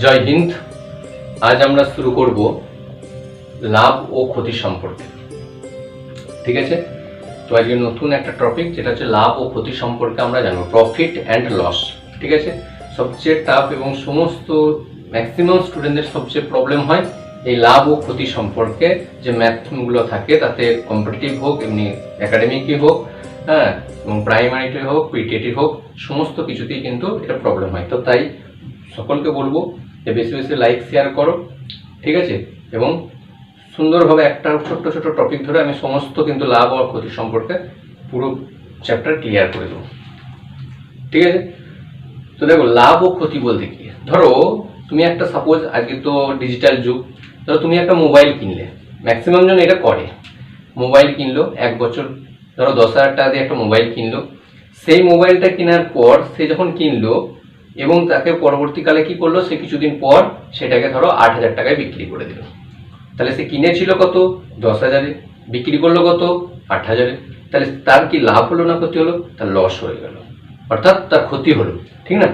জয় হিন্দ। আজ আমরা শুরু করব লাভ ও ক্ষতি সম্পর্কে। ঠিক আছে, তো আজকে নতুন একটা টপিক, যেটা হচ্ছে লাভ ও ক্ষতি সম্পর্কে আমরা জানবো, প্রফিট অ্যান্ড লস। ঠিক আছে, সবচেয়ে টাফ এবং সমস্ত ম্যাক্সিমাম স্টুডেন্টদের সবচেয়ে প্রবলেম হয় এই লাভ ও ক্ষতি সম্পর্কে। যে ম্যাথগুলো থাকে তাতে কম্পিটিটিভ হোক, এমনি একাডেমিকই হোক, হ্যাঁ, এবং প্রাইমারিতে হোক, পিটিএটি হোক, সমস্ত কিছুতেই কিন্তু এটা প্রবলেম হয়। তো তাই সকলকে বলবো যে বেশি বেশি লাইক শেয়ার করো, ঠিক আছে, এবং সুন্দরভাবে একটা ছোট্ট ছোট্ট টপিক ধরে আমি সমস্ত কিন্তু লাভ আর ক্ষতি সম্পর্কে পুরো চ্যাপ্টার ক্লিয়ার করে দেবো। ঠিক আছে, তো দেখো লাভ ও ক্ষতি বলতে কি, ধরো তুমি একটা, সাপোজ আজকে তো ডিজিটাল যুগ, ধরো তুমি একটা মোবাইল কিনলে, ম্যাক্সিমাম জন এটা করে, মোবাইল কিনলো, এক বছর ধরো 10,000 টাকা দিয়ে একটা মোবাইল কিনলো। সেই মোবাইলটা কেনার পর সে যখন কিনলো এবং তাকে পরবর্তীকালে কি করলো, সে কিছুদিন পর সেটাকে ধরো 8,000 টাকায় বিক্রি করে দিল। তাহলে সে কিনেছিল কত, 10,000-এ, বিক্রি করলো কত, 8,000-এ। তাহলে তার কি লাভ হলো না ক্ষতি হলো? তার লস হয়ে গেল, অর্থাৎ তার ক্ষতি হলো, ঠিক না?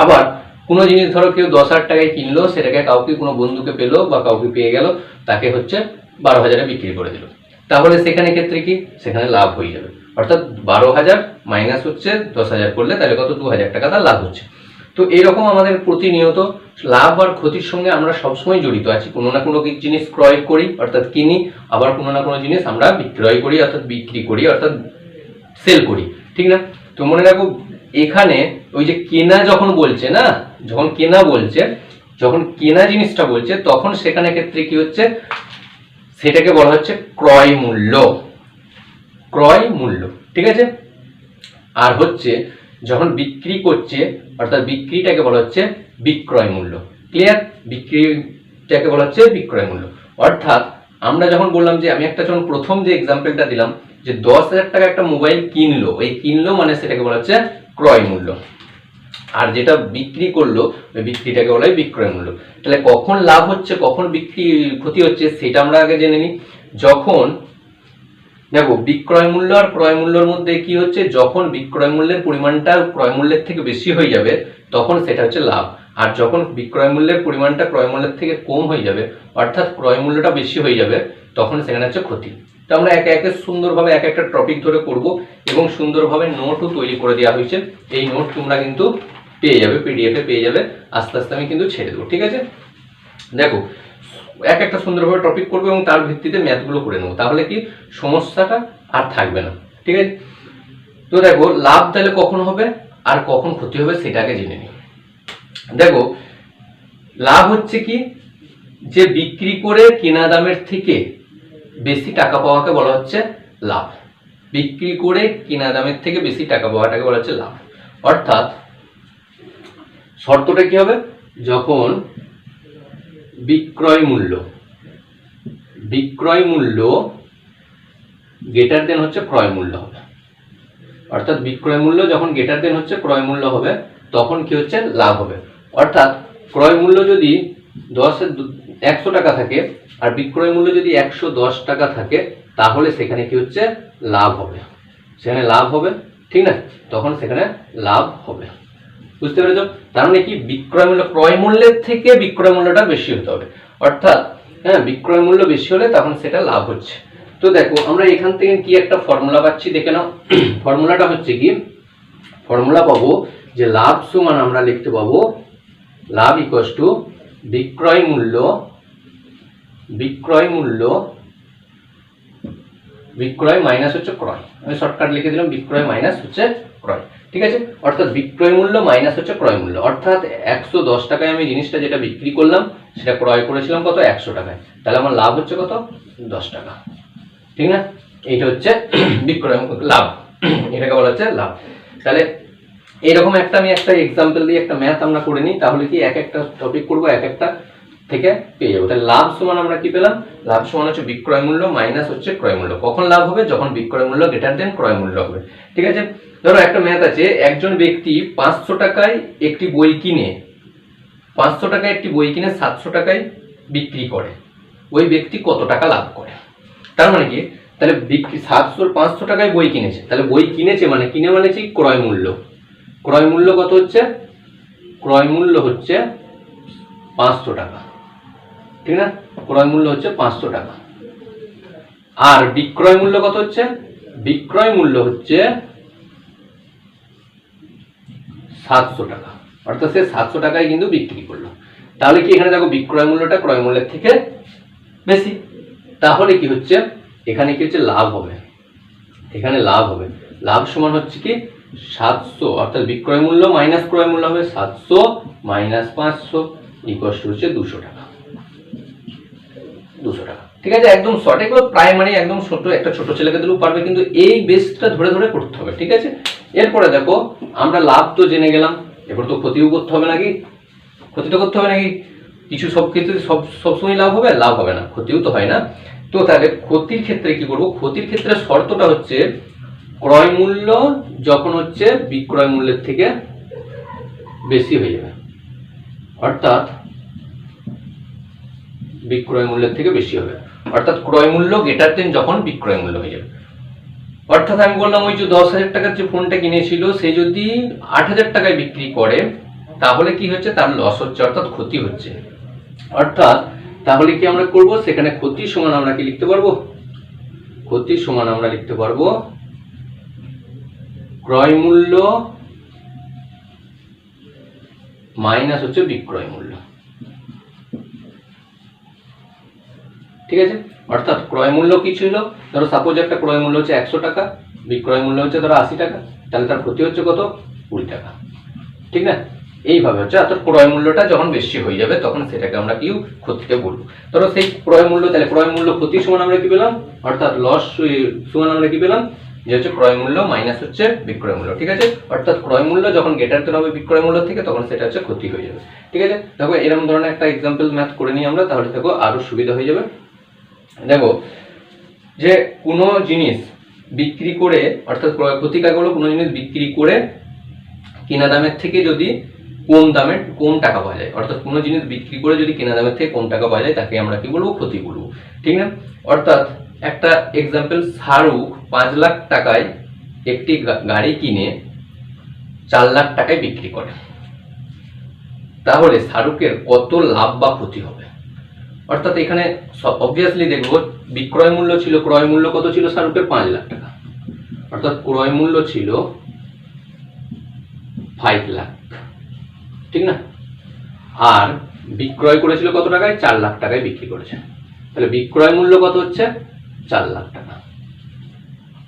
আবার কোনো জিনিস ধরো কেউ 10,000 টাকায় কিনলো, সেটাকে কাউকে, কোনো বন্ধুকে পেলো বা কাউকে পেয়ে গেল, তাকে হচ্ছে 12,000-এ বিক্রি করে দিল। তাহলে সেখানে ক্ষেত্রে কি, সেখানে লাভ হয়ে যাবে, অর্থাৎ 12,000 মাইনাস হচ্ছে 10,000 করলে তাহলে কত, 2,000 টাকা তার লাভ হচ্ছে। তো এরকম আমাদের প্রতিনিয়ত লাভ আর ক্ষতির সঙ্গে আমরা সবসময় জড়িত আছি। কোনো না কোনো জিনিস ক্রয় করি অর্থাৎ কিনি, আবার কোনো না কোনো জিনিস আমরা বিক্রয় করি অর্থাৎ বিক্রি করি অর্থাৎ সেল করি, ঠিক না? তো মনে রাখো, এখানে ওই যে কেনা যখন বলছে না, যখন কেনা বলছে, যখন কেনা জিনিসটা বলছে, তখন সেখানে ক্ষেত্রে কি হচ্ছে, সেটাকে বলা হচ্ছে ক্রয় মূল্য। ক্রয় মূল্য, ঠিক আছে। আর হচ্ছে যখন বিক্রি করছে, অর্থাৎ বিক্রিটাকে বলা হচ্ছে বিক্রয় মূল্য। ক্লিয়ার? বিক্রিটাকে বলা হচ্ছে বিক্রয় মূল্য। অর্থাৎ আমরা যখন বললাম যে, আমি একটা যখন প্রথম যে এক্সাম্পলটা দিলাম যে 10,000 টাকা একটা মোবাইল কিনলো, এই কিনলো মানে সেটাকে বলা হচ্ছে ক্রয় মূল্য। আর যেটা বিক্রি করলো, ওই বিক্রিটাকে বলা হয় বিক্রয় মূল্য। তাহলে কখন লাভ হচ্ছে, কখন ক্ষতি হচ্ছে, সেটা আমরা আগে জেনে নিই। যখন দেখো বিক্রয় মূল্য আর ক্রয় মূল্যের মধ্যে কি হচ্ছে, যখন বিক্রয় মূল্যের পরিমাণটা ক্রয় মূল্যের থেকে বেশি হয়ে যাবে, তখন সেটা হচ্ছে লাভ। আর যখন বিক্রয় মূল্যের পরিমাণটা ক্রয় মূল্যের থেকে কম হয়ে যাবে, অর্থাৎ ক্রয় মূল্যটা বেশি হয়ে যাবে, তখন সেখানে হচ্ছে ক্ষতি। তো আমরা একে একে সুন্দরভাবে এক একটা টপিক ধরে করব এবং সুন্দরভাবে নোটও তৈরি করে দেওয়া হয়েছে। এই নোট তোমরা কিন্তু পেয়ে যাবে, পিডিএফে পেয়ে যাবে। আস্তে আস্তে আমি কিন্তু ছেড়ে দেবো, ঠিক আছে? দেখো, এক একটা সুন্দরভাবে টপিক করবো এবং তার ভিত্তিতে ম্যাথগুলো করে নেবো, তাহলে কি সমস্যাটা আর থাকবে না, ঠিক আছে? তো দেখো, লাভ তাহলে কখন হবে আর কখন ক্ষতি হবে সেটাকে জেনে নিই। দেখো, লাভ হচ্ছে কি, যে বিক্রি করে কেনা দামের থেকে বেশি টাকা পাওয়াকে বলা হচ্ছে লাভ। বিক্রি করে কেনা দামের থেকে বেশি টাকা পাওয়াটাকে বলা হচ্ছে লাভ। অর্থাৎ শর্তটা কি হবে, যখন বিক্রয় মূল্য গ্রেটার দেন হচ্ছে ক্রয় মূল্য হবে। অর্থাৎ বিক্রয় মূল্য যখন গ্রেটার দেন হচ্ছে ক্রয় মূল্য হবে, তখন কি হচ্ছে, লাভ হবে। অর্থাৎ ক্রয় মূল্য যদি 100 টাকা থাকে আর বিক্রয় মূল্য যদি 110 টাকা থাকে, তাহলে সেখানে কি হচ্ছে, লাভ হবে। সেখানে লাভ হবে, ঠিক না? তখন সেখানে লাভ হবে, বুঝতে পেরেছ? তার মানে কি, বিক্রয় মূল্য ক্রয় মূল্যের থেকে বিক্রয় মূল্যটা বেশি হতে হবে। অর্থাৎ হ্যাঁ, বিক্রয় মূল্য বেশি হলে তখন সেটা লাভ হচ্ছে। তো দেখো, আমরা এখান থেকে কি একটা ফর্মুলা পাচ্ছি, দেখে নাও। ফর্মুলাটা হচ্ছে কি, ফর্মুলা পাবো যে লাভ সমান আমরা লিখতে পাবো লাভ ইকুয়ালস টু বিক্রয় মূল্য বিক্রয় মাইনাস হচ্ছে ক্রয়। আমি শর্টকাট লিখে দিলাম, বিক্রয় মাইনাস হচ্ছে ক্রয়, ঠিক আছে? অর্থাৎ বিক্রয় মূল্য মাইনাস হচ্ছে ক্রয় মূল্য। অর্থাৎ 110 টাকায় আমি জিনিসটা যেটা বিক্রি করলাম, সেটা ক্রয় করেছিলাম কত, 100 টাকায়, তাহলে আমার লাভ হচ্ছে কত, 10 টাকা, ঠিক না? এইটা হচ্ছে বিক্রয় লাভ, এটাকে বলা হচ্ছে লাভ। তাহলে এরকম একটা, আমি একটা এক্সাম্পল দিয়ে একটা ম্যাথ আমরা করে নিই, তাহলে কি এক একটা টপিক করবো, এক একটা থেকে পেয়ে যাবো। তাহলে লাভ সমান আমরা কি পেলাম, লাভ সমান হচ্ছে বিক্রয় মূল্য মাইনাস হচ্ছে ক্রয় মূল্য। কখন লাভ হবে, যখন বিক্রয় মূল্য গ্রেটার দেন ক্রয় মূল্য হবে, ঠিক আছে? ধরো একটা ম্যাথ আছে, একজন ব্যক্তি 500 টাকায় একটি বই কিনে 700 টাকায় বিক্রি করে, ওই ব্যক্তি কত টাকা লাভ করে? তার মানে কি, তাহলে 500 টাকায় বই কিনেছে, তাহলে বই কিনেছে মানে ক্রয় মূল্য। ক্রয় মূল্য কত হচ্ছে, ক্রয় মূল্য হচ্ছে 500 টাকা, ঠিক না? ক্রয় মূল্য হচ্ছে 500 টাকা। আর বিক্রয় মূল্য কত হচ্ছে? বিক্রয় মূল্য হচ্ছে 700 টাকা, অর্থাৎ সে 700 টাকায় কিন্তু বিক্রি করলো। তাহলে কি এখানে দেখো বিক্রয় মূল্যটা ক্রয় মূল্যের থেকে বেশি, তাহলে কি হচ্ছে এখানে কি হচ্ছে লাভ হবে, এখানে লাভ হবে। লাভ সমান হচ্ছে কি 700, অর্থাৎ বিক্রয় মূল্য মাইনাস ক্রয় মূল্য হবে 700 মাইনাস 500 ইকুয়াল টু হচ্ছে 200 টাকা। 200 টাকা, ঠিক আছে? একদম শর্ট, এগুলো প্রাইমারি একদম ছোট, একটা ছোট ছেলেকে দিলেও পারবে, কিন্তু এই বেসটা ধরে ধরে করতে হবে, ঠিক আছে? এরপরে দেখো আমরা লাভ তো জেনে গেলাম, এরপর তো ক্ষতিও করতে হবে নাকি? ক্ষতিটা করতে হবে নাকি? কিছু সব ক্ষেত্রে সবসময় লাভ হবে? লাভ হবে না, ক্ষতিও তো হয় না। তো তাহলে ক্ষতির ক্ষেত্রে কি করব? ক্ষতির ক্ষেত্রে শর্তটা হচ্ছে ক্রয় মূল্য যখন হচ্ছে বিক্রয় মূল্যের থেকে বেশি হয়ে যাবে, অর্থাৎ বিক্রয় মূল্যের থেকে বেশি হবে, অর্থাৎ ক্রয় মূল্য গ্রেটার দেন যখন বিক্রয় মূল্য হয়ে যাবে। অর্থাৎ আমি বললাম ওই যে 10,000 টাকার যে ফোনটা কিনেছিল সে যদি 8,000 টাকায় বিক্রি করে তাহলে কি হচ্ছে? তার লস হচ্ছে, অর্থাৎ ক্ষতি হচ্ছে। অর্থাৎ তাহলে কি আমরা করব? সেখানে ক্ষতি সমান আমরা কি লিখতে পারবো? ক্ষতি সমান আমরা লিখতে পারবো ক্রয় মূল্য মাইনাস হচ্ছে বিক্রয় মূল্য, ঠিক আছে? অর্থাৎ ক্রয় মূল্য কি ছিল? ধরো সাপোজ একটা ক্রয় মূল্য হচ্ছে 100 টাকা, বিক্রয় মূল্য হচ্ছে ধরো 80 টাকা, তাহলে তার ক্ষতি হচ্ছে কত? 20 টাকা, ঠিক না? এইভাবে হচ্ছে, অর্থাৎ ক্রয় মূল্যটা যখন বেশি হয়ে যাবে তখন সেটাকে আমরা কি ক্ষতিতে বলবো। ধরো সেই ক্রয় মূল্য, তাহলে ক্রয় মূল্য ক্ষতি সমান আমরা কি পেলাম? অর্থাৎ লস সমান আমরা কি পেলাম? যে হচ্ছে ক্রয় মূল্য মাইনাস হচ্ছে বিক্রয় মূল্য, ঠিক আছে? অর্থাৎ ক্রয় মূল্য যখন গ্রেটার দেন হবে বিক্রয় মূল্য থেকে তখন সেটা হচ্ছে ক্ষতি হয়ে যাবে, ঠিক আছে? দেখো এরকম ধরনের একটা এক্সাম্পল ম্যাথ করে নিই আমরা, তাহলে দেখো আরো সুবিধা হয়ে যাবে। দেখো যে কোনো জিনিস বিক্রি করে, অর্থাৎ ক্রয় ক্ষতিকার হলো কোনো জিনিস বিক্রি করে কেনা দামের থেকে যদি কম টাকা পাওয়া যায়, অর্থাৎ কোনো জিনিস বিক্রি করে যদি কেনা দামের থেকে কম টাকা পাওয়া যায় তাকে আমরা কি বলবো? ক্ষতি বলবো, ঠিক না? অর্থাৎ একটা এক্সাম্পল, শাহরুখ 5 লাখ টাকায় একটি গাড়ি কিনে 4 লাখ টাকায় বিক্রি করে, তাহলে শাহরুখের কত লাভ বা ক্ষতি হবে? অর্থাৎ এখানে অবভিয়াসলি দেখবো বিক্রয় মূল্য ছিল, ক্রয় মূল্য কত ছিল শাহরুখের? 5 লাখ টাকা, অর্থাৎ ক্রয় মূল্য ছিল 5 লাখ, ঠিক না? আর বিক্রয় করেছিল কত টাকায়? 4 লাখ টাকায় বিক্রি করেছে, তাহলে বিক্রয় মূল্য কত হচ্ছে? 4 লাখ টাকা,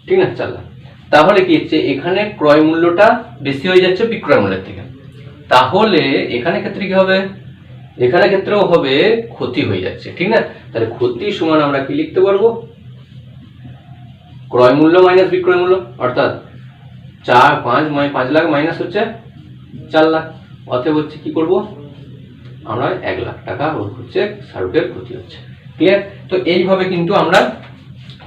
ঠিক না? 4 লাখ। তাহলে কি হচ্ছে এখানে ক্রয় মূল্যটা বেশি হয়ে যাচ্ছে বিক্রয় মূল্যের থেকে, তাহলে এখানে ক্ষেত্রে কি হবে? এখানে ক্ষেত্রেও হবে ক্ষতি হয়ে যাচ্ছে, ঠিক না? তাহলে ক্ষতি সমান আমরা কি লিখতে পারবো? ক্রয় মূল্য মাইনাস বিক্রয় মূল্য, অর্থাৎ 5 লাখ মাইনাস হচ্ছে 4 লাখ, অতএব হচ্ছে কি করব আমরা? 1 লাখ টাকা হচ্ছে শাহরুখের ক্ষতি হচ্ছে, ক্লিয়ার? তো এইভাবে কিন্তু আমরা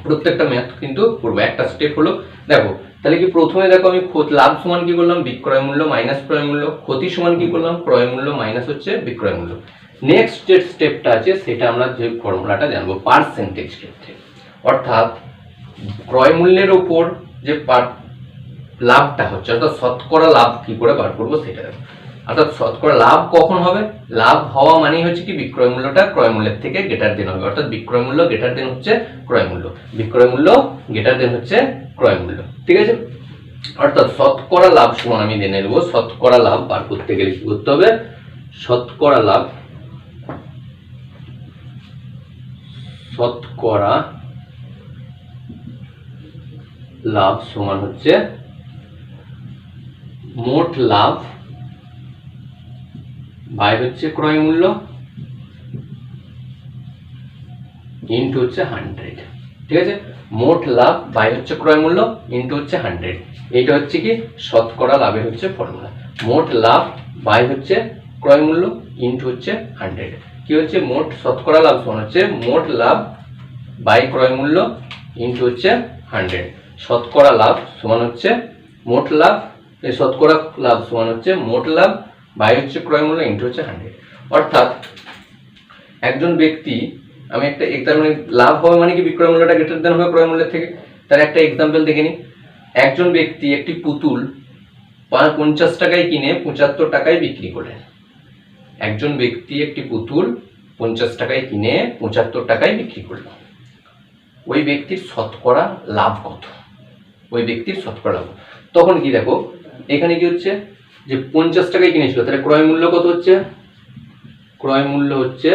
প্রত্যেকটা ম্যাথ কিন্তু করবো। একটা স্টেপ হলো, দেখো তাহলে কি প্রথমে দেখো আমি লাভ সমান কি করলাম? বিক্রয় মূল্য মাইনাস ক্রয় মূল্য। ক্ষতি সমান কি করলাম? ক্রয় মূল্য মাইনাস হচ্ছে বিক্রয় মূল্য। নেক্সট যে স্টেপটা আছে সেটা আমরা যে ফর্মুলাটা জানবো পার্সেন্টেজ ক্ষেত্রে, অর্থাৎ ক্রয় মূল্যের উপর যে লাভটা হচ্ছে, অর্থাৎ শতকরা লাভ কি করে বার করবো সেটা দেখো। অর্থাৎ শতকরা লাভ কখন হবে? লাভ হওয়া মানেই হচ্ছে কি বিক্রয় মূল্যটা ক্রয় মূল্যের থেকে গ্রেটার দেন হবে, অর্থাৎ বিক্রয় মূল্য গ্রেটার দেন হচ্ছে ক্রয় মূল্য, বিক্রয় মূল্য গ্রেটার দেন হচ্ছে ক্রয় মূল্য, ঠিক আছে? অর্থাৎ শতকরা লাভ সমান আমি জেনে নেব, শতকরা লাভ বার করতে গেলে কি করতে হবে? শতকরা লাভ সমান হচ্ছে মোট লাভ বাই হচ্ছে ক্রয় মূল্য ইনটু হচ্ছে 100, ঠিক আছে? মোট লাভ বাই হচ্ছে ক্রয় মূল্য ইনটু হচ্ছে 100, এইটা হচ্ছে কি শতকরা লাভের হচ্ছে ফর্মুলা। মোট লাভ বাই হচ্ছে ক্রয় মূল্য ইনটু হচ্ছে 100, কি হচ্ছে? মোট শতকরা লাভ সমান হচ্ছে মোট লাভ বাই ক্রয় মূল্য ইনটু হচ্ছে 100। শতকরা লাভ সমান হচ্ছে মোট লাভ, এই শতকরা লাভ সমান হচ্ছে মোট লাভ বাই হচ্ছে ক্রয় মূল্য ইনটু হচ্ছে 100। অর্থাৎ একজন ব্যক্তি, আমি একটা তার মানে লাভ হবে মানে কি বিক্রয় মূল্যটা গ্রেটার দেন হবে ক্রয় মূল্যের থেকে। তার একটা এক্সাম্পল দেখে নিই। একজন ব্যক্তি একটি পুতুল 50 টাকায় কিনে 75 টাকায় বিক্রি করে, একজন ব্যক্তি একটি পুতুল 50 টাকায় কিনে 75 টাকায় বিক্রি করলো, ওই ব্যক্তির শতকরা লাভ কত? ওই ব্যক্তির শতকরা লাভ তখন কি দেখো এখানে কি হচ্ছে যে 50 টাকায় কিনেছিল, তাহলে ক্রয় মূল্য কত হচ্ছে? ক্রয় মূল্য হচ্ছে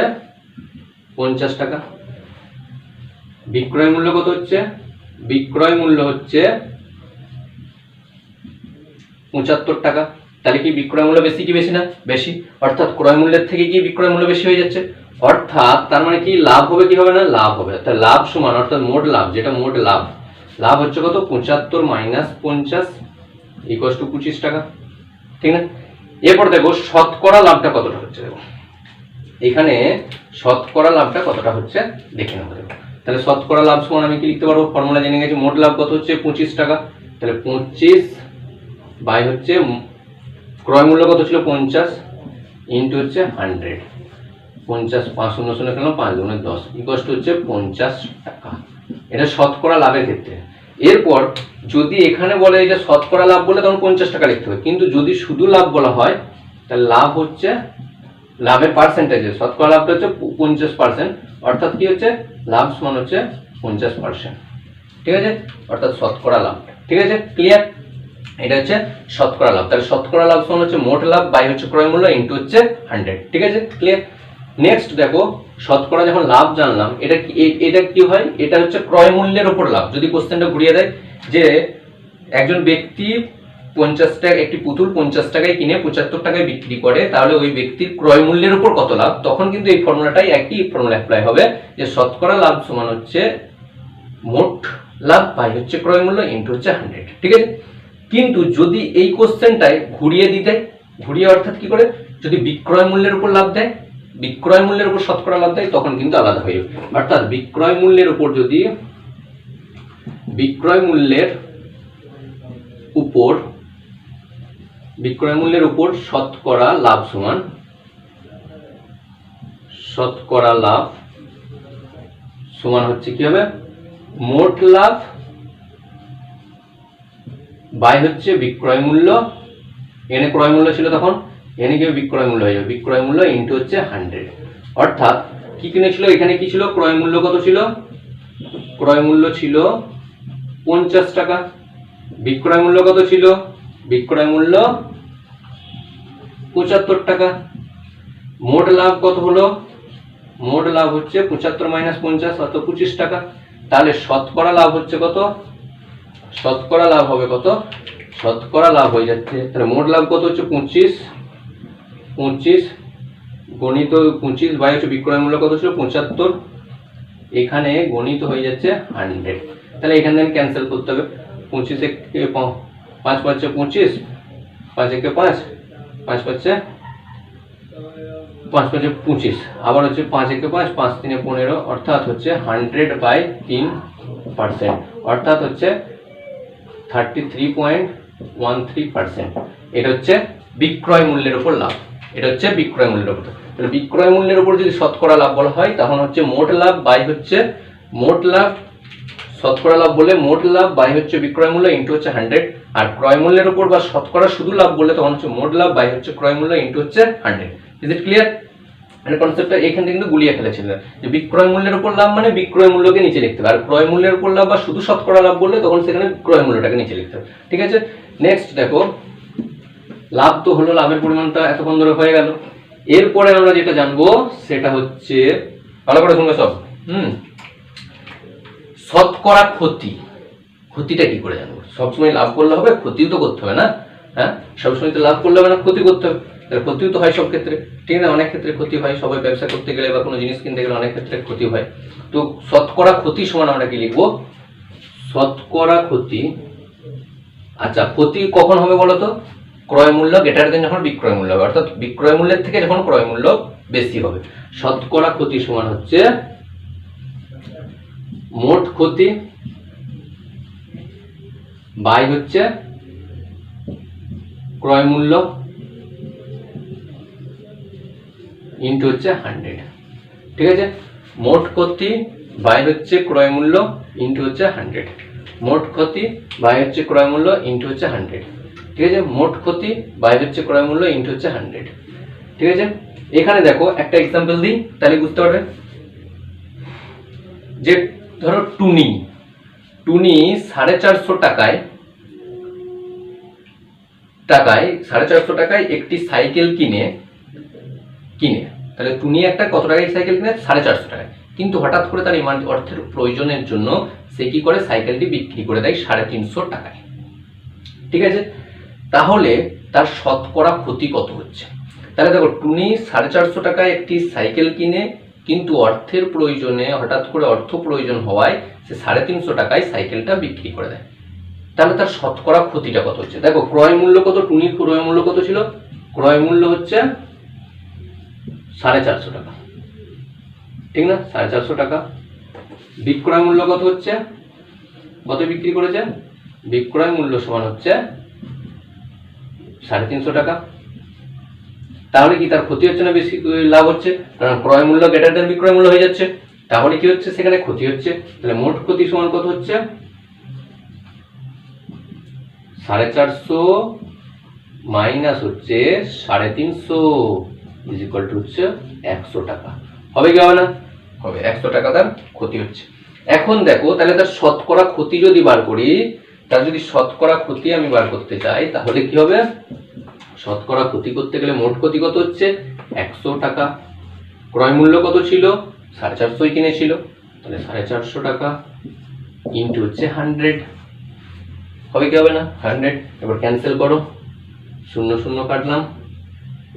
50 টাকা। বিক্রয় মূল্য কত হচ্ছে? বিক্রয় মূল্য হচ্ছে 75 টাকা। তাহলে কি বিক্রয় মূল্য বেশি কি বেশি না? বেশি। অর্থাৎ ক্রয় মূল্যের থেকে কি বিক্রয় মূল্য বেশি হয়ে যাচ্ছে, অর্থাৎ তার মানে কি লাভ হবে কি হবে না? লাভ হবে। তাহলে লাভ সমান অর্থাৎ মোট লাভ, যেটা মোট লাভ, লাভ হচ্ছে কত? 75 মাইনাস 50 ইকুয়াল টু 25 টাকা। ঠিক না? এরপর দেখো শতকরা লাভটা কতটা হচ্ছে। দেখো এখানে শতকরা লাভটা কতটা হচ্ছে দেখে নেবো। দেখো তাহলে শতকরা লাভ সমান আমি কি লিখতে পারবো? ফর্মুলা জেনে গেছি, মোট লাভ কত হচ্ছে? 25 টাকা। তাহলে 25 বাই হচ্ছে ক্রয় মূল্য কত ছিল? 50 ইন্টু হচ্ছে 100। 50 5 শূন্য শূন্য কেন 5 গুণে 10 ইকুয়াল টু হচ্ছে 50 টাকা। এটা শতকরা লাভের ক্ষেত্রে। এরপর যদি এখানে বলে এটা শতকরা লাভ বলে তখন 50 টাকা লিখতে হবে, কিন্তু যদি শুধু লাভ বলা হয় তাহলে লাভ হচ্ছে লাভের পার্সেন্টেজে শতকরা লাভটা হচ্ছে 50%, অর্থাৎ কি হচ্ছে লাভ সমান হচ্ছে 50%। ঠিক আছে? অর্থাৎ শতকরা লাভ। ঠিক আছে? ক্লিয়ার? এটা হচ্ছে শতকরা লাভ। তাহলে শতকরা লাভ সমান হচ্ছে মোট লাভ বাই হচ্ছে ক্রয় মূল্য ইনটু হচ্ছে 100। ঠিক আছে? ক্লিয়ার? নেক্সট দেখো শতকরা যখন লাভ জানলাম, এটা কি হয়? এটা হচ্ছে ক্রয় মূল্যের উপর লাভ। যদি কোশ্চেনটা ঘুরিয়ে দেয় যে একজন ব্যক্তি 50 টাকা একটি পুতুল 50 টাকায় কিনে 75 টাকায় বিক্রি করে, তাহলে ওই ব্যক্তির ক্রয় মূল্যের উপর কত লাভ, তখন কিন্তু এই ফর্মুলাটাই একই ফর্মুলা অ্যাপ্লাই হবে যে শতকরা লাভ সমান হচ্ছে মোট লাভ বাই হচ্ছে ক্রয় মূল্য ইনটু হচ্ছে 100। ঠিক আছে? কিন্তু যদি এই কোশ্চেনটায় ঘুরিয়ে দিতে, ঘুরিয়ে অর্থাৎ কি করে, যদি বিক্রয় মূল্যের উপর লাভ দেয়, বিক্রয় মূল্যের উপর শতকরা লাভ দেয়, তখন কিন্তু আলাদা হয়ে যাবে। অর্থাৎ বিক্রয় মূল্যের উপর যদি বিক্রয় মূল্যের উপর শতকরা লাভ সমান শতকরা লাভ সমান হচ্ছে কি হবে? মোট লাভ বাই হচ্ছে বিক্রয় মূল্য। এনে ক্রয় মূল্য ছিল তখন, এনে কি বিক্রয় মূল্য হয়ে যাবে? বিক্রয় মূল্য ইনটু হচ্ছে 100। অর্থাৎ কি কিনেছিল? এখানে কি ছিল? ক্রয় মূল্য কত ছিল? ক্রয় মূল্য ছিল 50 টাকা। বিক্রয় মূল্য কত ছিল? বিক্রয় মূল্য 75 টাকা। মোট লাভ কত হলো? মোট লাভ হচ্ছে 75 মাইনাস 50 অর্থাৎ 25 টাকা। তাহলে শতকরা লাভ হচ্ছে কত? শতকরা লাভ হবে কত? শতকরা লাভ হয়ে যাচ্ছে, তাহলে মোট লাভ কত হচ্ছে? 25 গণিত 25 বাই হচ্ছে বিক্রয় মূল্য কত ছিল? 75, এখানে গণিত হয়ে যাচ্ছে 100। তাহলে এখান থেকে ক্যান্সেল করতে হবে। 25 একে 5 পাচ্ছে 25, 5 একে 5, 5 পাচ্ছে 25, আবার হচ্ছে 5 একে 5, 5 3 15, অর্থাৎ হচ্ছে 100 বাই 3%, অর্থাৎ হচ্ছে 33.13%। এটা হচ্ছে বিক্রয় মূল্যের উপর লাভ। এটা হচ্ছে বিক্রয় মূল্যের উপর। তাহলে বিক্রয় মূল্যের উপর যদি শতকরা লাভ বলা হয়, তখন হচ্ছে মোট লাভ বাই হচ্ছে মোট লাভ, শতকরা লাভ বলে মোট লাভ বাই হচ্ছে বিক্রয় মূল্য ইনটু হচ্ছে 100। আর ক্রয় মূল্যের উপর বা শতকরা শুধু লাভ বললে তখন হচ্ছে মোট লাভ বাই হচ্ছে ক্রয় মূল্য ইনটু হচ্ছে 100। Is it clear? মানে কনসেপ্টটা এখান থেকে কিন্তু গুলিয়ে ফেলেছিলেন যে বিক্রয় মূল্যের উপর লাভ মানে বিক্রয় মূল্যকে নিচে লিখতে হবে, আর ক্রয় মূল্যের উপর লাভ বা শুধু শতকরা লাভ বললে তখন সেখানে ক্রয় মূল্যটাকে নিচে লিখতে হবে। ঠিক আছে? নেক্সট দেখো, লাভ তো হলো, লাভের পরিমাণটা এতক্ষণ ধরে হয়ে গেল। এরপরে আমরা যেটা জানবো সেটা হচ্ছে, ভালো করে শুনবে সব, শতকরা ক্ষতি। ক্ষতিটা কি করে জানবো? সবসময় লাভ করলে হবে? ক্ষতিও তো করতে হবে না? হ্যাঁ, সবসময় তো লাভ করলে হবে না, ক্ষতি করতে হবে। ক্ষতিও তো হয় সব ক্ষেত্রে, ঠিক না? অনেক ক্ষেত্রে ক্ষতি হয়, সবাই ব্যবসা করতে গেলে বা কোনো জিনিস কিনতে গেলে অনেক ক্ষেত্রে ক্ষতি হয়। তো শতকরা ক্ষতি সমান আমরা কি লিখবো? শতকরা ক্ষতি। আচ্ছা, ক্ষতি কখন হবে বলো তো? ক্রয় মূল্য গ্রেটার দেন যখন বিক্রয় মূল্য হবে, অর্থাৎ বিক্রয় মূল্যের থেকে যখন ক্রয় মূল্য বেশি হবে। শতকরা ক্ষতি সমান হচ্ছে মোট ক্ষতি বাই হচ্ছে ক্রয় মূল্য ইনটু হচ্ছে 100। ঠিক আছে? মোট ক্ষতি বাই হচ্ছে ক্রয় মূল্য ইনটু হচ্ছে 100। মোট ক্ষতি বাই হচ্ছে ক্রয় মূল্য ইনটু হচ্ছে 100। ঠিক আছে? মোট ক্ষতি বাই হচ্ছে ক্রয় মূল্য ইনটু হচ্ছে 100। ঠিক আছে। এখানে দেখো একটা এক্সাম্পল দিই, তাহলে বুঝতে পারবে। যে ধরো টুনি 450 টাকায় 450 একটি সাইকেল কিনে, তাহলে টুনি একটা কত টাকায় সাইকেল কিনে? 450 টাকায়। কিন্তু হঠাৎ করে তার অর্থের প্রয়োজনের জন্য সে কি করে? সাইকেলটি বিক্রি করে দেয় 350 টাকায়। ঠিক আছে, তাহলে তার শতকরা ক্ষতি কত হচ্ছে? তাহলে দেখো, টুনি 450 টাকায় একটি সাইকেল কিনে, কিন্তু অর্থের প্রয়োজনে, হঠাৎ করে অর্থ প্রয়োজন হওয়ায় সে 350 টাকায় সাইকেলটা বিক্রি করে দেয়। তাহলে তার শতকরা ক্ষতিটা কত হচ্ছে? দেখো, ক্রয় মূল্য কত? টুনির ক্রয় মূল্য কত ছিল? ক্রয় মূল্য হচ্ছে 450 টাকা, ঠিক না? 450 টাকা। বিক্রয় মূল্য কত হচ্ছে? কত বিক্রি করেছে? বিক্রয় মূল্য সমান হচ্ছে 350 টাকা। তাহলে কি তার ক্ষতি হচ্ছে না বেশি লাভ হচ্ছে? কারণ ক্রয় মূল্য গ্রেটার দেন বিক্রয় মূল্য হয়ে যাচ্ছে। তাহলে কি হচ্ছে? সেখানে ক্ষতি হচ্ছে। তাহলে মোট ক্ষতি সমান কত হচ্ছে? 450 মাইনাস হচ্ছে 350 ইজ ইকুয়াল টু হচ্ছে 100 টাকা। হবে কি হবে না? হবে। 100 টাকা তার ক্ষতি হচ্ছে। এখন দেখো, তাহলে তার শতকরা ক্ষতি যদি বার করি, তার যদি শতকরা ক্ষতি আমি বার করতে চাই, তাহলে কি হবে? শতকরা ক্ষতি করতে গেলে মোট ক্ষতি কত হচ্ছে? 100 টাকা। ক্রয় মূল্য কত ছিল? 450 কিনেছিল, তাহলে 450 টাকা ইন্টু হচ্ছে 100। হবে কি হবে না? 100। এবার ক্যান্সেল করো, 0 0 কাটলাম।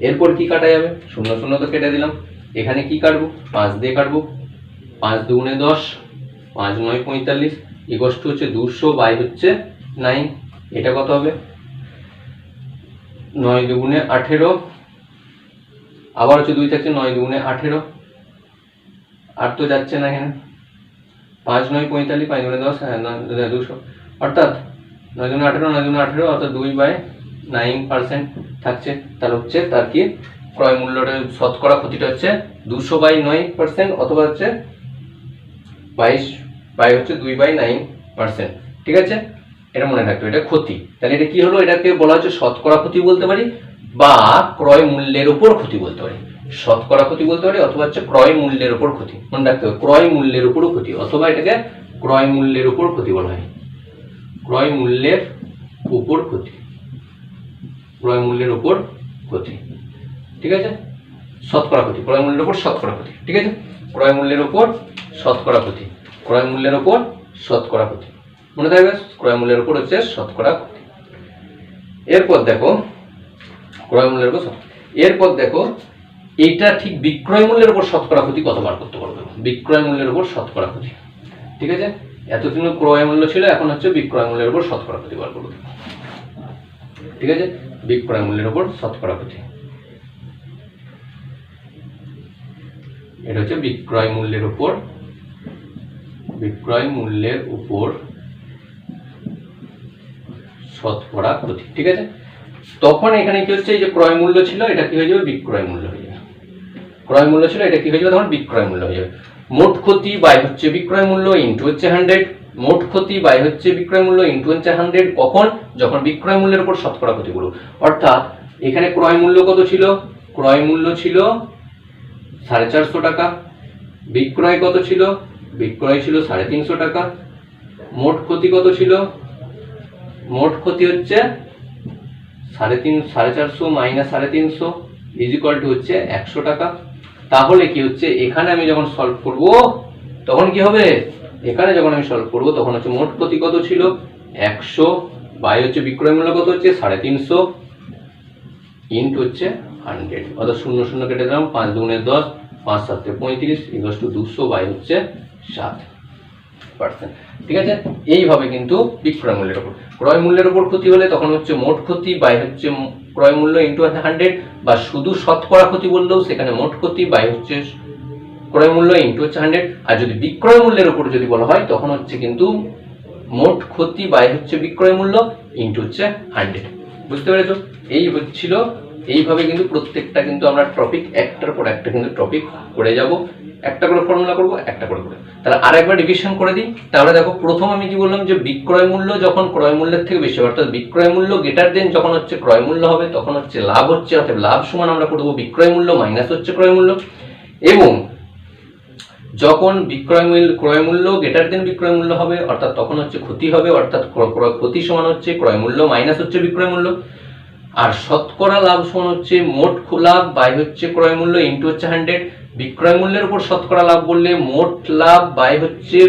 এরপর কি কাটা যাবে? 0 0 তো কেটে দিলাম। এখানে কি কাটবো? 5 দিয়ে কাটবো। 5 দুগুণে 10, 5 9 45 ইকুয়াল টু হচ্ছে 200 বাই হচ্ছে 9। এটা কত হবে? 9 দুগুণে 18, আবার হচ্ছে 2 থাকছে, 9 দুগুণে 18, আর তো যাচ্ছে না এখানে। 5 9 45, 5 দুগুণে 10, 200, অর্থাৎ 9 দুগুণে 18, 9 দুগুণে 18, অর্থাৎ 2/9% থাকছে। তাহলে হচ্ছে তার কি ক্রয় মূল্যটা, শতকরা ক্ষতিটা হচ্ছে 200/9%, অথবা হচ্ছে 22 বাই হচ্ছে 2/9%। ঠিক আছে, এটা মনে রাখতে হবে, এটা ক্ষতি। তাহলে এটা কি হলো? এটাকে বলা হচ্ছে শতকরা ক্ষতি বলতে পারি, বা ক্রয় মূল্যের উপর ক্ষতি বলতে পারি। শতকরা ক্ষতি বলতে পারি, অথবা হচ্ছে ক্রয় মূল্যের উপর ক্ষতি। মনে রাখতে হবে, ক্রয় মূল্যের উপরও ক্ষতি, অথবা এটাকে ক্রয় মূল্যের উপর ক্ষতি বলা হয়। ক্রয় মূল্যের উপর ক্ষতি, ক্রয় মূল্যের উপর ক্ষতি। ঠিক আছে, শতকরা ক্ষতি, ক্রয় মূল্যের উপর শতকরা ক্ষতি। ঠিক আছে, ক্রয় মূল্যের উপর শতকরা ক্ষতি, ক্রয় মূল্যের উপর শতকরা ক্ষতি, মনে থাকবে। ক্রয় মূল্যের উপর হচ্ছে শতকরা ক্ষতি। এরপর দেখো, ক্রয় মূল্যের উপর, এরপর দেখো এইটা ঠিক বিক্রয় মূল্যের উপর শতকরা ক্ষতি কত বার করতে পারবে? বিক্রয় মূল্যের উপর শতকরা ক্ষতি। ঠিক আছে, এতদিন ক্রয় মূল্য ছিল, এখন হচ্ছে বিক্রয় মূল্যের উপর শতকরা ক্ষতি বার করবো। ঠিক আছে, বিক্রয় মূল্যের উপর শতকরা ক্ষতি, এটা হচ্ছে বিক্রয় মূল্যের উপর, বিক্রয় মূল্যের উপর শতকরা ক্ষতি। ঠিক আছে, তখন এখানে কি হচ্ছে? এই যে ক্রয় মূল্য ছিল, এটা কি হয়ে যাবে? বিক্রয় মূল্য হয়ে যাবে। ক্রয় মূল্য ছিল, এটা কি হয়ে যাবে? তখন বিক্রয় মূল্য হয়ে যাবে। মোট ক্ষতি বাই হচ্ছে বিক্রয় মূল্য ইন্টু হচ্ছে 100। মোট ক্ষতি বাই হচ্ছে বিক্রয় মূল্য ইন্টু হচ্ছে 100। কখন? যখন বিক্রয় মূল্যের উপর শতকরা ক্ষতি করব। অর্থাৎ এখানে ক্রয় মূল্য কত ছিল? ক্রয় মূল্য ছিল 450 টাকা। বিক্রয় কত ছিল? বিক্রয় ছিল 350 টাকা। মোট ক্ষতি কত ছিল? মোট ক্ষতি হচ্ছে 450 মাইনাস 350 ইজ ইকুয়াল টু হচ্ছে 100 টাকা। তাহলে কি হচ্ছে? এখানে আমি যখন সলভ করব, তখন কি হবে? এখানে যখন আমি সলভ করব, তখন হচ্ছে মোট ক্ষতি কত ছিল? 100 বাই হচ্ছে বিক্রয় মূল্য কত হচ্ছে? 350 ইন্টু হচ্ছে 100, অর্থাৎ 0 0 কেটে দিলাম। 5 দুগুণে 10, 5 7 35 ইকুয়াল টু 200 বাই হচ্ছে 7%। ঠিক আছে, এইভাবে কিন্তু বিক্রয় মূল্যের উপর, ক্রয় মূল্যের উপর ক্ষতি হলে তখন হচ্ছে মোট ক্ষতি বাই হচ্ছে ক্রয় মূল্য ইন্টু 100, বা শুধু শতকরা ক্ষতি বললেও সেখানে মোট ক্ষতি বাই হচ্ছে ক্রয় মূল্য ইন্টু হচ্ছে 100। আর যদি বিক্রয় মূল্যের উপর যদি বলা হয়, তখন হচ্ছে কিন্তু মোট ক্ষতি বাই হচ্ছে বিক্রয় মূল্য ইন্টু হচ্ছে 100। বুঝতে পেরেছো? এই হচ্ছিল এইভাবে কিন্তু প্রত্যেকটা কিন্তু আমরা টপিক একটার পর একটা কিন্তু টপিক করে যাব, একটা করে ফর্মুলা করব, একটা করে করে। তাহলে আরেকবার রিভিশন করে দিই। তাহলে দেখো, প্রথম আমি কি বললাম যে বিক্রয় মূল্য যখন ক্রয় মূল্যের থেকে বেশি, অর্থাৎ বিক্রয় মূল্য গ্রেটার দেন যখন হচ্ছে ক্রয় মূল্য হবে, তখন হচ্ছে লাভ হচ্ছে, অর্থাৎ লাভ সমান আমরা করবো বিক্রয় মূল্য মাইনাস হচ্ছে ক্রয় মূল্য। এবং যখন ক্রয় মূল্য গ্রেটার দেন বিক্রয় মূল্য হবে, অর্থাৎ তখন হচ্ছে ক্ষতি হবে, অর্থাৎ ক্ষতি সমান হচ্ছে ক্রয় মূল্য মাইনাস হচ্ছে বিক্রয় মূল্য। আর শতকরা লাভ সমান হচ্ছে মোট লাভ বাই হচ্ছে ক্রয় মূল্য ইন্টু হচ্ছে 100। বিক্রয় মূল্যের উপর শতকরা লাভ বললে মোট লাভ বাই হচ্ছে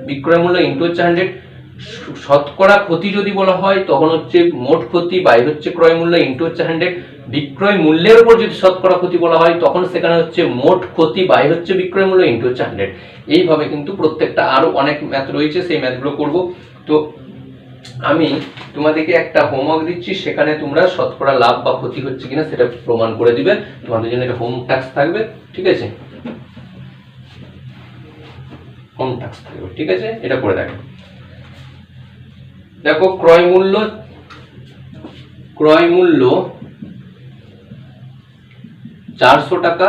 বিক্রয় মূল্য ইন্টু হচ্ছে 100। শতকরা ক্ষতি যদি বলা হয় তখন হচ্ছে মোট ক্ষতি বাই হচ্ছে ক্রয় মূল্য ইন্টু হচ্ছে 100। বিক্রয় মূল্যের উপর যদি শতকরা ক্ষতি বলা হয় তখন সেখানে হচ্ছে মোট ক্ষতি বাই হচ্ছে বিক্রয় মূল্য ইন্টু হচ্ছে 100। এইভাবে কিন্তু প্রত্যেকটা আরো অনেক ম্যাথ রয়েছে, সেই ম্যাথগুলো করব। তো আমি তোমাদেরকে একটা হোমওয়ার্ক দিচ্ছি, সেখানে তোমরা শতকরা লাভ বা ক্ষতি হচ্ছে কিনা সেটা প্রমাণ করে দিবে। তোমাদের জন্য একটা হোম টাস্ক থাকবে, ঠিক আছে? হোম টাস্ক থাকবে, ঠিক আছে? এটা করে দেখো। দেখো, ক্রয় মূল্য 400 টাকা,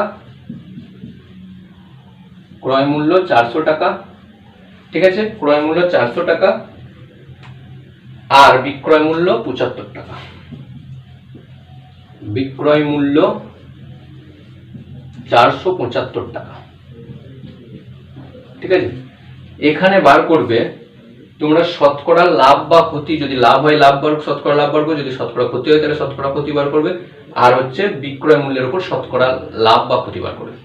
ক্রয় মূল্য 400 টাকা, ঠিক আছে? ক্রয় মূল্য 400 টাকা আর বিক্রয় মূল্য 75 টাকা। বিক্রয় মূল্য 475 টাকা, ঠিক আছে? এখানে বার করবে তোমরা শতকরা লাভ বা ক্ষতি, যদি লাভ হয় লাভ বার, শতকরা লাভ বার করবে, যদি শতকরা ক্ষতি হয় তাহলে শতকরা ক্ষতি বার করবে, আর হচ্ছে বিক্রয় মূল্যের উপর শতকরা লাভ বা ক্ষতি বার করবে।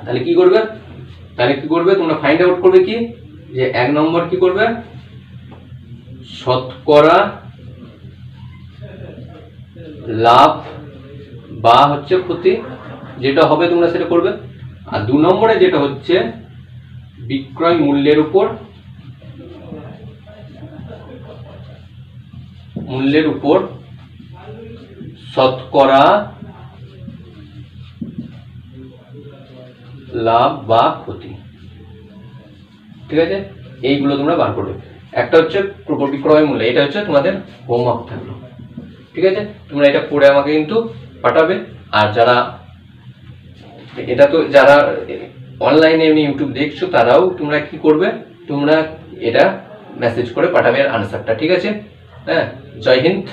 তাহলে কি করবে তোমরা ফাইন্ড আউট করবে কি, যে 1 নম্বর কি করবে, শতকরা লাভ বা হচ্ছে ক্ষতি যেটা হবে তোমরা সেটা করবে। আর 2 নম্বরে যেটা হচ্ছে বিক্রয় মূল্যের উপর শতকরা লাভ বা ক্ষতি, ঠিক আছে? এইগুলো তোমরা বার করবে। একটা হচ্ছে বিক্রয় মূল্য, এটা হচ্ছে তোমাদের হোমওয়ার্ক থাকলো, ঠিক আছে? তোমরা এটা পড়ে আমাকে কিন্তু পাঠাবে। আর যারা অনলাইনে এমনি ইউটিউব দেখছো তারাও তোমরা কি করবে, তোমরা এটা মেসেজ করে পাঠাবে আনসারটা, ঠিক আছে? হ্যাঁ, জয় হিন্দ।